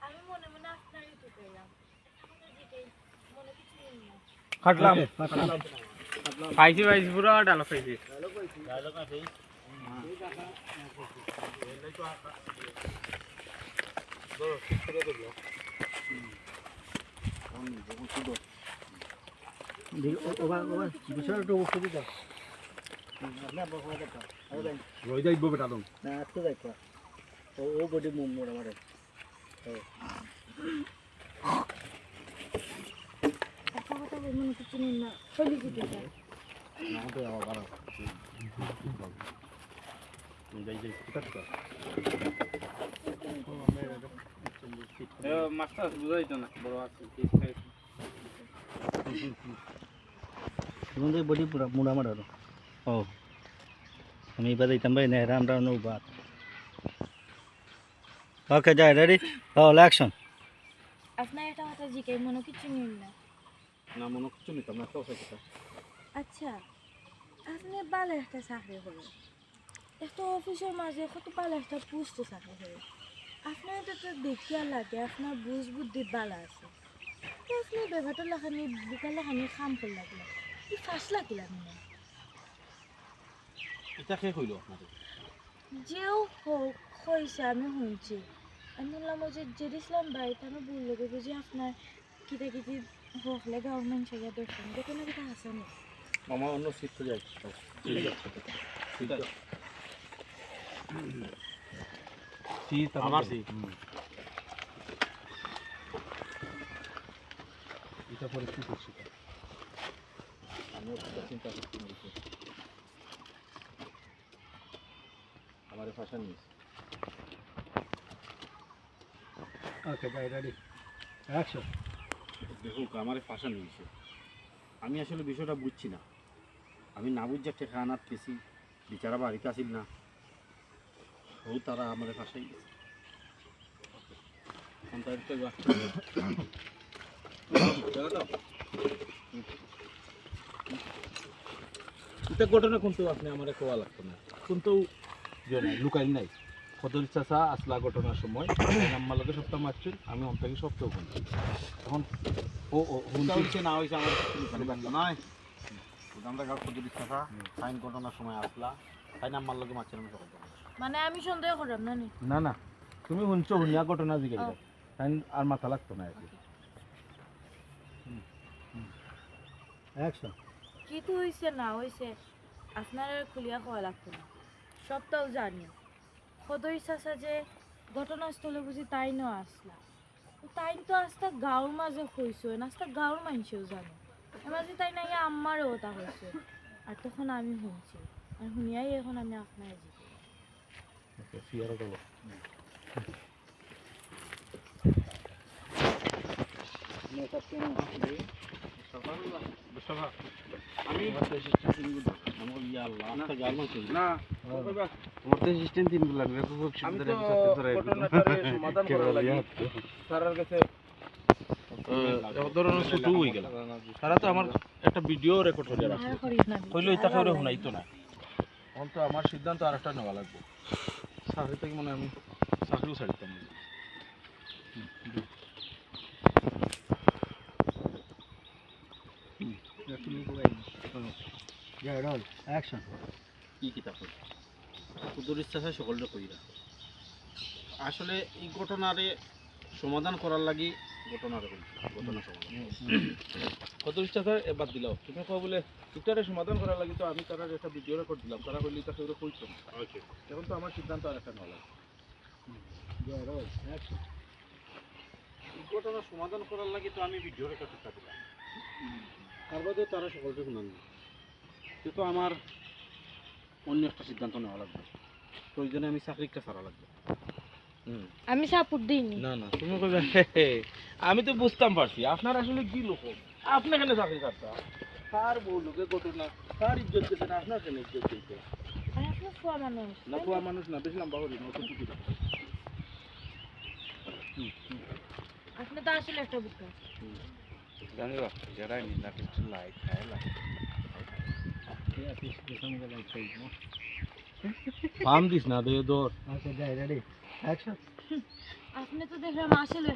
আমি মনে মনে আপনারই তো পেলাম মনে কিছু নেই না কাটলাম পাইছি পাইছি পুরো ডালো পাইছি রই যাইব বেটা দম কথা কথা মনে কিছু নেই না চলে যেতে চাই মাছটা বুঝাইতো না বড় আছে বডি পুরা মুড়া মারা ও আমি এবার দিতাম ভাই নেহরা আমরা নৌবাদ ওকে যাই রেডি রোল অ্যাকশন আপনার এটা কথা জিজ্ঞাই মনে কিছু নেই না না মনে কিছু নিতাম না তো সেটা আচ্ছা আপনি ভালো একটা চাকরি করেন একটা অফিসের মাঝে কত ভালো একটা পোস্টে চাকরি করেন আপনার এটা তো দেখিয়া লাগে আপনার বুঝ বুদ্ধি ভালো আছে তো আপনি ব্যাপারটা লাখানি বিকাল লাখানি কাম করে লাগলো এই ফার্স্ট লাগিলাম না এটা কে কইলো আপনাদের যেও হোক হয়েছে আমি শুনছি আমি বললাম ওই যে জেড ইসলাম ভাই আমি বললো গো যে আপনার কিতা কিতি হকলে গভর্নমেন্ট সেগা দর্শন দেখো না কিতা আছে না মামা অন্য সিট তো যাই আমার সিট এটা পরে কি করছি আমি চিন্তা করছি আমার ভাষা নিয়ে ওকে যাই রেডি অ্যাকশন দেখুক আমার ভাষা নিয়েছে আমি আসলে বিষয়টা বুঝছি না আমি না বুঝছি টেকা আনার পেছি বিচারা বাড়িতে আসিল না ও তারা আমার ভাষাই গেছে এটা ঘটনা কিন্তু আপনি আমার কোয়া লাগতো না কিন্তু লুকাইল নাই সদর চাষা আসলা ঘটনার সময় আমার লোকের সপ্তাহ মারছেন আমি অন্তকে সপ্তাহ বলছি এখন ও হচ্ছে না হয়েছে আমার নয় আমরা গাছ সদর চাষা ফাইন ঘটনার সময় আসলা তাই না আমার লোকে মারছেন আমি সকাল মানে আমি সন্দেহ করলাম না নি না না তুমি শুনছো শুনিয়া ঘটনা জিজ্ঞেস তাই আর মাথা লাগতো না আর কি অ্যাকশন কি তো হয়েছে না হয়েছে আপনার খুলিয়া খাওয়া লাগতো না সবটাও জানি সদর চাষা যে ঘটনাস্থলে বুঝি তাই ন আসলা তাই তো আস্তা গাঁওর মাঝে হয়েছে আস্তা গাঁওর মানুষেও জানে মাঝে তাই না আমারও ওটা হয়েছে আর তখন আমি শুনছি আর শুনিয়াই এখন আমি আপনার ফিয়ারও দেবো আমি তারা তো আমার একটা ভিডিও রেকর্ড করে রাখছে কইলো এটা করে শুনাইতো না এখন তো আমার সিদ্ধান্ত আর একটা নেওয়া লাগবে চাকরি থেকে মনে আমি চাকরিও ছাড়তাম অ্যাকশন কি কিতাব পড়ি সুদূর ইচ্ছা হয় সকলটা কইরা আসলে এই ঘটনারে সমাধান করার লাগি ঘটনার ঘটনা সমাধান কত ইচ্ছা হয় এবার দিলাও তুমি কো বলে এটারে সমাধান করার লাগি তো আমি তারা একটা ভিডিও রেকর্ড দিলাম তারা কইলি তা সেগুলো কইতো না এখন তো আমার সিদ্ধান্ত আর একটা নেওয়া লাগে এই ঘটনা সমাধান করার লাগি তো আমি ভিডিও রেকর্ডটা দিলাম তার বাদেও তারা সকলকে শুনান না কিন্তু আমার অন্য একটা সিদ্ধান্ত নেওয়া লাগবে প্রয়োজনে আমি চাকরিটা ছাড়া লাগবে আমি সাপোর্ট দিইনি না না তুমি কইবে আমি তো বুঝতাম পারছি আপনার আসলে কি লোক আপনি এখানে চাকরি করতেন তার বউ লোকে ঘটনা তার ইজ্জত দিতে না আপনার কেন ইজ্জত দিতে আর আপনার ফুয়া মানুষ না ফুয়া মানুষ না বেশলাম বাবুরি নতুন টুকি আপনি তো আসলে একটা বুকা জানি বা যারা নিন্দা কিছু লাইক খায় লাইক পাম দিস না দে দর আচ্ছা যাই রেডি অ্যাকশন আপনি তো দেখলাম আসলে